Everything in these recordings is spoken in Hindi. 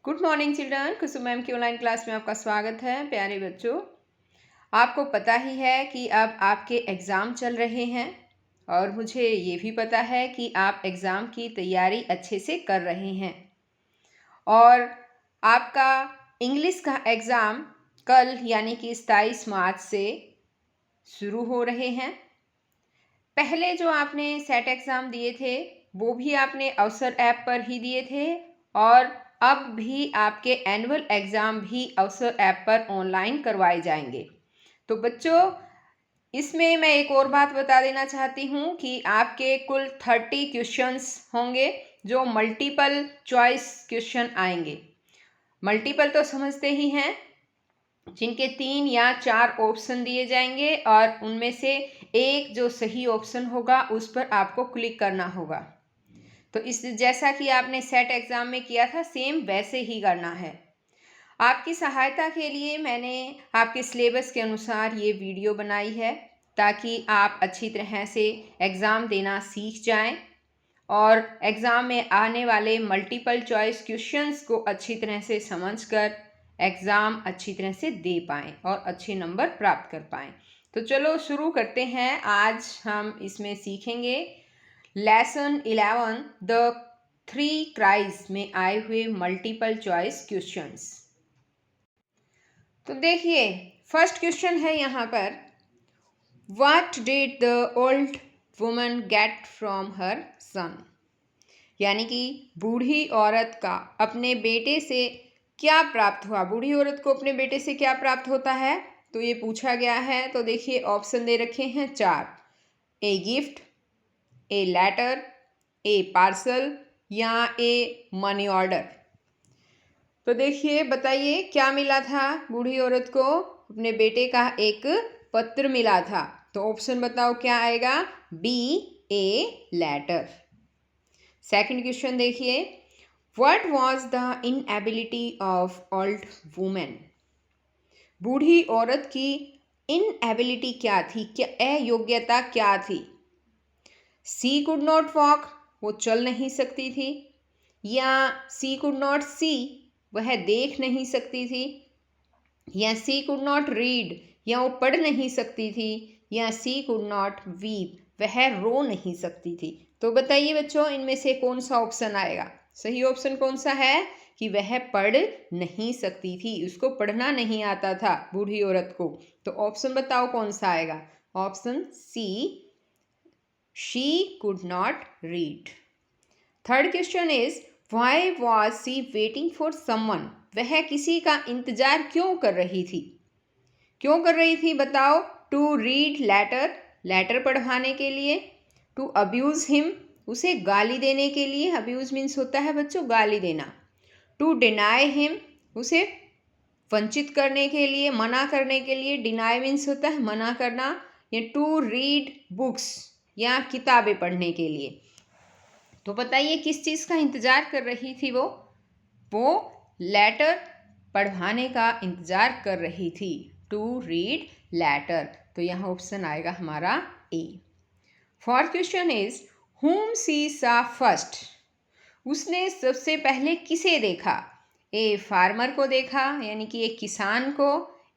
Good morning children. Kusum ma'am की ऑनलाइन क्लास में आपका स्वागत है। प्यारे बच्चों, आपको पता ही है कि अब आपके एग्ज़ाम चल रहे हैं और मुझे ये भी पता है कि आप एग्ज़ाम की तैयारी अच्छे से कर रहे हैं। और आपका इंग्लिश का एग्ज़ाम कल यानी कि 27 मार्च से शुरू हो रहे हैं। पहले जो आपने सेट एग्ज़ाम दिए थे वो भी आपने अवसर ऐप पर ही दिए थे और अब भी आपके एनुअल एग्ज़ाम भी अवसर ऐप पर ऑनलाइन करवाए जाएंगे। तो बच्चों, इसमें मैं एक और बात बता देना चाहती हूँ कि आपके कुल 30 क्वेश्चंस होंगे जो मल्टीपल चॉइस क्वेश्चन आएंगे। मल्टीपल तो समझते ही हैं, जिनके 3 या 4 ऑप्शन दिए जाएंगे और उनमें से एक जो सही ऑप्शन होगा उस पर आपको क्लिक करना होगा। तो इस जैसा कि आपने सेट एग्ज़ाम में किया था सेम वैसे ही करना है। आपकी सहायता के लिए मैंने आपके सिलेबस के अनुसार ये वीडियो बनाई है ताकि आप अच्छी तरह से एग्ज़ाम देना सीख जाएं और एग्ज़ाम में आने वाले मल्टीपल चॉइस क्वेश्चंस को अच्छी तरह से समझकर एग्ज़ाम अच्छी तरह से दे पाएं और अच्छे नंबर प्राप्त कर पाएं। तो चलो शुरू करते हैं। आज हम इसमें सीखेंगे लेसन 11 द 3 क्राइज में आए हुए मल्टीपल चॉइस क्वेश्चंस। तो देखिए, फर्स्ट क्वेश्चन है यहाँ पर, what did the old woman get from her son. यानी कि बूढ़ी औरत का अपने बेटे से क्या प्राप्त हुआ। बूढ़ी औरत को अपने बेटे से क्या प्राप्त होता है, तो ये पूछा गया है। तो देखिए, ऑप्शन दे रखे हैं 4, a gift, a letter, a parcel या ए मनी ऑर्डर। तो देखिए, बताइए क्या मिला था बूढ़ी औरत को। अपने बेटे का एक पत्र मिला था। तो ऑप्शन बताओ क्या आएगा, B, A letter. Second question देखिए, what was the inability of old women. बूढ़ी औरत की इनएबिलिटी क्या थी, क्या अयोग्यता क्या थी। सी कुड नॉट वॉक, वो चल नहीं सकती थी, या सी कुड नॉट सी, वह देख नहीं सकती थी, या सी कुड नॉट रीड, या वो पढ़ नहीं सकती थी, या सी कुड नॉट वीप, वह रो नहीं सकती थी। तो बताइए बच्चों, इनमें से कौन सा ऑप्शन आएगा। सही ऑप्शन कौन सा है कि वह पढ़ नहीं सकती थी, उसको पढ़ना नहीं आता था बूढ़ी औरत को। तो ऑप्शन बताओ कौन सा आएगा, option C, she could not read. Third question is, why was she waiting for someone? वह किसी का इंतजार क्यों कर रही थी। क्यों कर रही थी बताओ। टू रीड लेटर, लेटर पढ़वाने के लिए। टू अब्यूज़ हिम, उसे गाली देने के लिए। अब्यूज़ मीन्स होता है बच्चों गाली देना। टू डिनाई हिम, उसे वंचित करने के लिए, मना करने के लिए। डिनाई मीन्स होता है मना करना। या टू रीड बुक्स, या किताबें पढ़ने के लिए। तो बताइए किस चीज़ का इंतज़ार कर रही थी वो लेटर पढ़वाने का इंतज़ार कर रही थी। To read letter. तो यहाँ ऑप्शन आएगा हमारा A. Fourth question is, whom she saw first। उसने सबसे पहले किसे देखा। ए फार्मर को देखा, यानी कि एक किसान को।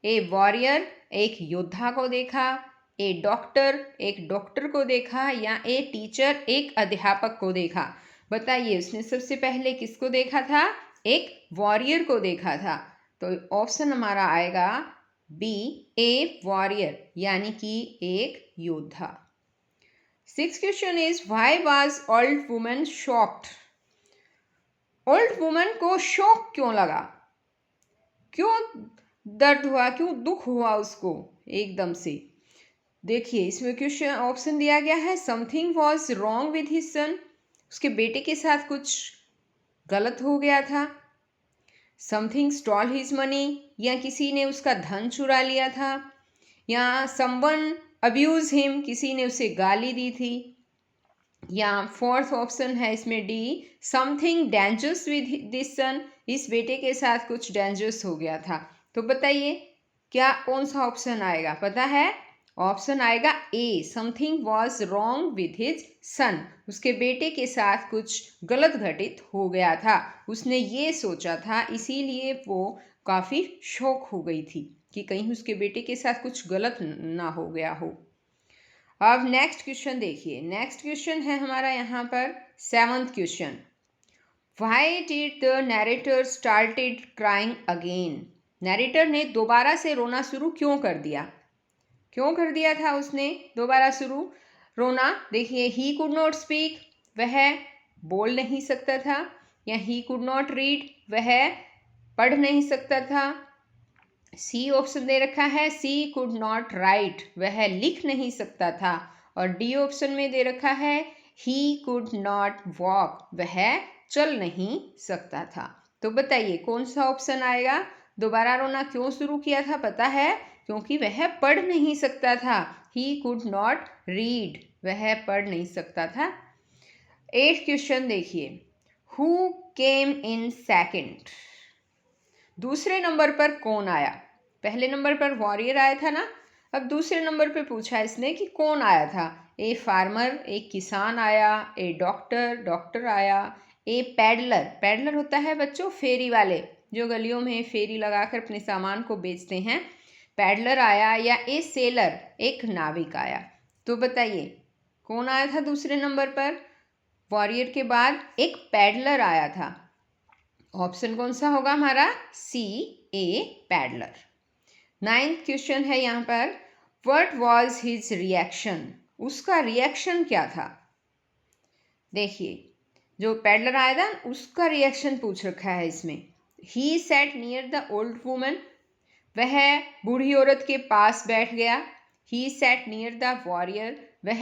ए वॉरियर, एक योद्धा को देखा। ए डॉक्टर, एक डॉक्टर को देखा। या ए टीचर, एक अध्यापक को देखा। बताइए उसने सबसे पहले किसको देखा था, एक वॉरियर को देखा था। तो ऑप्शन हमारा आएगा बी, ए वॉरियर, यानी कि एक योद्धा। Sixth question is, why was old woman shocked. Old woman को शॉक क्यों लगा, क्यों दर्द हुआ, क्यों दुख हुआ उसको एकदम से। देखिए इसमें क्वेश्चन ऑप्शन दिया गया है, something was wrong with his son, उसके बेटे के साथ कुछ गलत हो गया था। समथिंग स्टॉल हिज मनी, या किसी ने उसका धन चुरा लिया था। या समवन अब्यूज हिम, किसी ने उसे गाली दी थी। या फोर्थ ऑप्शन है इसमें D, something dangerous with this son, इस बेटे के साथ कुछ डेंजरस हो गया था। तो बताइए क्या कौन सा ऑप्शन आएगा, पता है। ऑप्शन आएगा A, something was wrong with his son. उसके बेटे के साथ कुछ गलत घटित हो गया था, उसने ये सोचा था, इसीलिए वो काफ़ी शॉक हो गई थी कि कहीं उसके बेटे के साथ कुछ गलत ना हो गया हो। अब नेक्स्ट क्वेश्चन देखिए। नेक्स्ट क्वेश्चन है हमारा यहाँ पर 7th question. Why did the narrator started crying again? Narrator ने दोबारा से रोना शुरू क्यों कर दिया? क्यों कर दिया था उसने दोबारा शुरू रोना? देखिए, ही कुड नॉट स्पीक, वह बोल नहीं सकता था, या ही कुड नॉट रीड, वह पढ़ नहीं सकता था। सी ऑप्शन दे रखा है, सी कुड नॉट राइट, वह लिख नहीं सकता था। और डी ऑप्शन में दे रखा है, ही कुड नॉट वॉक, वह चल नहीं सकता था। तो बताइए कौन सा ऑप्शन आएगा? दोबारा रोना क्यों शुरू किया था पता है? क्योंकि वह पढ़ नहीं सकता था। ही कुड नॉट रीड, वह पढ़ नहीं सकता था। 8th क्वेश्चन देखिए। Who came in second? दूसरे नंबर पर कौन आया? पहले नंबर पर वॉरियर आया था ना, अब दूसरे नंबर पे पूछा इसने कि कौन आया था। ए फार्मर, एक किसान आया, ए डॉक्टर आया, ए पैडलर, पैडलर होता है बच्चों फेरी वाले, जो गलियों में फेरी लगाकर अपने सामान को बेचते हैं, पैडलर आया, या ए सेलर, एक नाविक आया। तो बताइए कौन आया था दूसरे नंबर पर? वॉरियर के बाद एक पैडलर आया था। ऑप्शन कौन सा होगा हमारा? सी, ए पैडलर। 9th क्वेश्चन है यहाँ पर। What was his reaction? उसका रिएक्शन क्या था? देखिए, जो पैडलर आया था उसका रिएक्शन पूछ रखा है इसमें। He sat near the old woman, वह बूढ़ी औरत के पास बैठ गया। He sat near the warrior, वह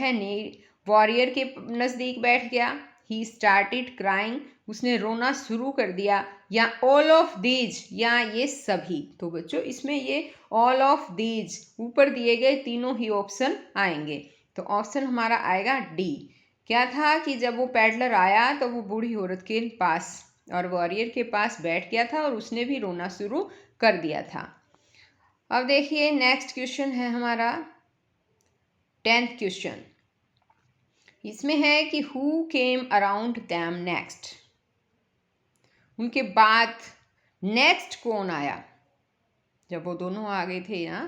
वॉरियर के नज़दीक बैठ गया। ही स्टार्टेड क्राइंग, उसने रोना शुरू कर दिया। या ऑल ऑफ दीज, या ये सभी। तो बच्चों इसमें ये ऑल ऑफ दीज ऊपर दिए गए तीनों ही ऑप्शन आएंगे। तो ऑप्शन हमारा आएगा डी। क्या था कि जब वो पैडलर आया तो वो बूढ़ी औरत के पास और वॉरियर के पास बैठ गया था और उसने भी रोना शुरू कर दिया था। अब देखिए नेक्स्ट क्वेश्चन है हमारा 10th क्वेश्चन। इसमें है कि who came around them next? उनके बाद नेक्स्ट कौन आया? जब वो दोनों आ गए थे ना,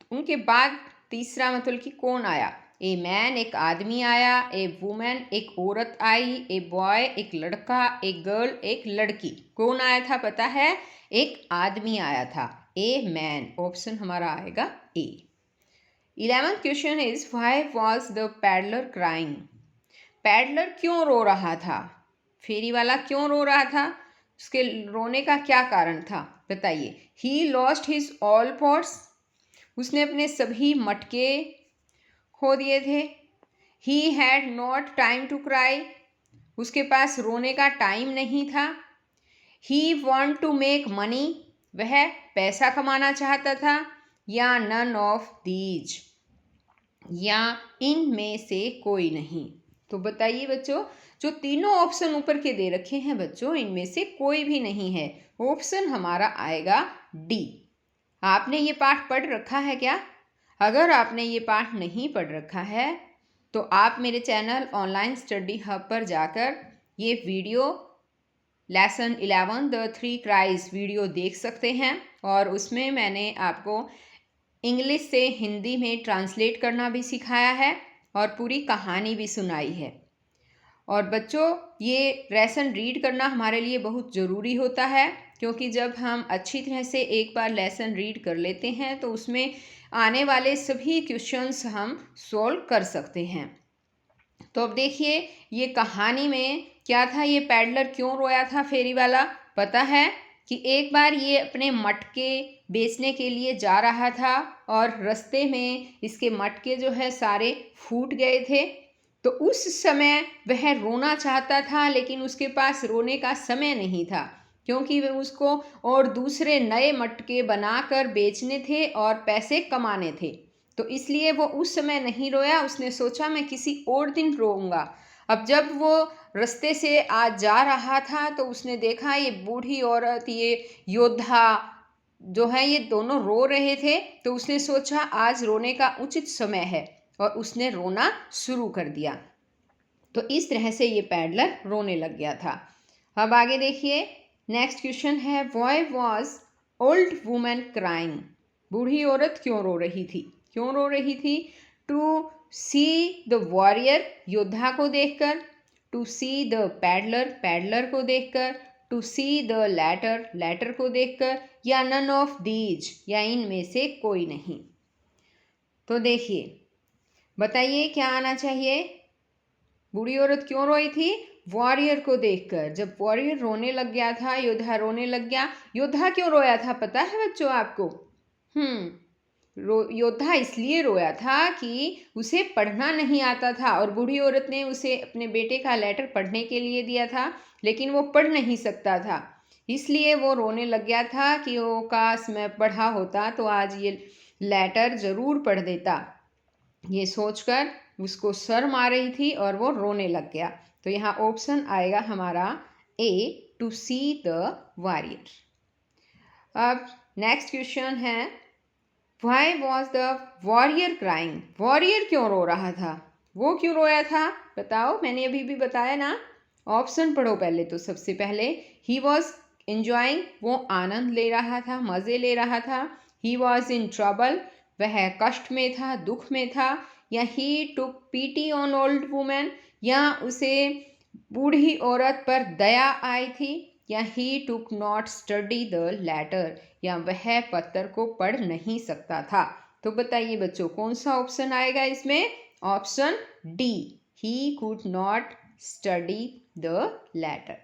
तो उनके बाद तीसरा मतलब कि कौन आया? ए मैन, एक आदमी आया, ए वुमेन, एक औरत आई, ए बॉय, एक लड़का, एक गर्ल, एक लड़की। कौन आया था पता है? एक आदमी आया था, ए मैन। ऑप्शन हमारा आएगा ए। 11th question is why was the peddler crying? Peddler क्यों रो रहा था? फेरी वाला क्यों रो रहा था? उसके रोने का क्या कारण था बताइए? He lost his all pots, उसने अपने सभी मटके खो दिए थे। He had not time to cry, उसके पास रोने का टाइम नहीं था। He want to make money, वह पैसा कमाना चाहता था। या नन ऑफ दीज, या इनमें से कोई नहीं। तो बताइए बच्चों, जो तीनों ऑप्शन ऊपर के दे रखे हैं बच्चों, इनमें से कोई भी नहीं है। ऑप्शन हमारा आएगा डी। आपने ये पाठ पढ़ रखा है क्या? अगर आपने ये पाठ नहीं पढ़ रखा है तो आप मेरे चैनल ऑनलाइन स्टडी हब पर जाकर ये video lesson 11 the 3 cries video देख सकते हैं। और उसमें मैंने आपको इंग्लिश से हिंदी में ट्रांसलेट करना भी सिखाया है और पूरी कहानी भी सुनाई है। और बच्चों, ये लेसन रीड करना हमारे लिए बहुत ज़रूरी होता है, क्योंकि जब हम अच्छी तरह से एक बार लेसन रीड कर लेते हैं तो उसमें आने वाले सभी क्वेश्चंस हम सॉल्व कर सकते हैं। तो अब देखिए ये कहानी में क्या था, ये पैडलर क्यों रोया था फेरी वाला? पता है कि एक बार ये अपने मटके बेचने के लिए जा रहा था और रास्ते में इसके मटके जो है सारे फूट गए थे। तो उस समय वह रोना चाहता था, लेकिन उसके पास रोने का समय नहीं था, क्योंकि वह उसको और दूसरे नए मटके बनाकर बेचने थे और पैसे कमाने थे। तो इसलिए वो उस समय नहीं रोया, उसने सोचा मैं किसी और दिन रोऊंगा। अब जब वो रास्ते से आज जा रहा था तो उसने देखा ये बूढ़ी औरत, ये योद्धा जो है ये दोनों रो रहे थे, तो उसने सोचा आज रोने का उचित समय है और उसने रोना शुरू कर दिया। तो इस तरह से ये पैडलर रोने लग गया था। अब आगे देखिए, नेक्स्ट क्वेश्चन है why was old woman crying. बूढ़ी औरत क्यों रो रही थी? क्यों रो रही थी? टू सी द वॉरियर, योद्धा को देखकर, to see the peddler, peddler को देखकर, to see the letter, letter को देखकर, या नन ऑफ दीज, या इनमें से कोई नहीं। तो देखिए, बताइए क्या आना चाहिए? बूढ़ी औरत क्यों रोई थी? वॉरियर को देखकर। जब वॉरियर रोने लग गया था, योद्धा रोने लग गया। योद्धा क्यों रोया था पता है बच्चों आपको? योद्धा इसलिए रोया था कि उसे पढ़ना नहीं आता था और बूढ़ी औरत ने उसे अपने बेटे का लेटर पढ़ने के लिए दिया था, लेकिन वो पढ़ नहीं सकता था। इसलिए वो रोने लग गया था कि वो काश मैं पढ़ा होता तो आज ये लेटर ज़रूर पढ़ देता। ये सोचकर उसको शर्म आ रही थी और वो रोने लग गया। तो यहाँ ऑप्शन आएगा हमारा ए, टू सी द वॉरियर। अब नेक्स्ट क्वेश्चन है why was the warrior crying. Warrior क्यों रो रहा था? वो क्यों रोया था बताओ? मैंने अभी भी बताया ना। ऑप्शन पढ़ो पहले। तो सबसे पहले ही वॉज एंजॉइंग, वो आनंद ले रहा था, मज़े ले रहा था। ही वॉज इन ट्रबल, वह कष्ट में था, दुख में था। या ही टुक पीटी ऑन ओल्ड वुमेन, या उसे बूढ़ी औरत पर दया आई थी। या ही टुक नॉट स्टडी द लेटर, या वह पत्र को पढ़ नहीं सकता था। तो बताइए बच्चों कौन सा ऑप्शन आएगा इसमें? Option D, he could not study the letter.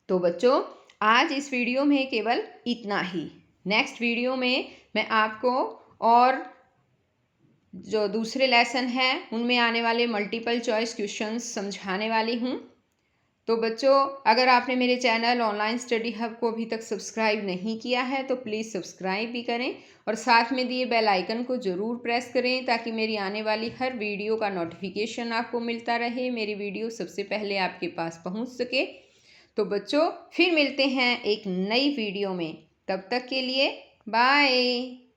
तो बच्चों आज इस वीडियो में केवल इतना ही। नेक्स्ट वीडियो में मैं आपको और जो दूसरे लेसन हैं उनमें आने वाले मल्टीपल चॉइस क्वेश्चंस समझाने वाली हूँ। तो बच्चों अगर आपने मेरे चैनल ऑनलाइन स्टडी हब को अभी तक सब्सक्राइब नहीं किया है तो प्लीज़ सब्सक्राइब भी करें और साथ में दिए बेल आइकन को ज़रूर प्रेस करें ताकि मेरी आने वाली हर वीडियो का नोटिफिकेशन आपको मिलता रहे, मेरी वीडियो सबसे पहले आपके पास पहुंच सके। तो बच्चों फिर मिलते हैं एक नई वीडियो में, तब तक के लिए बाय।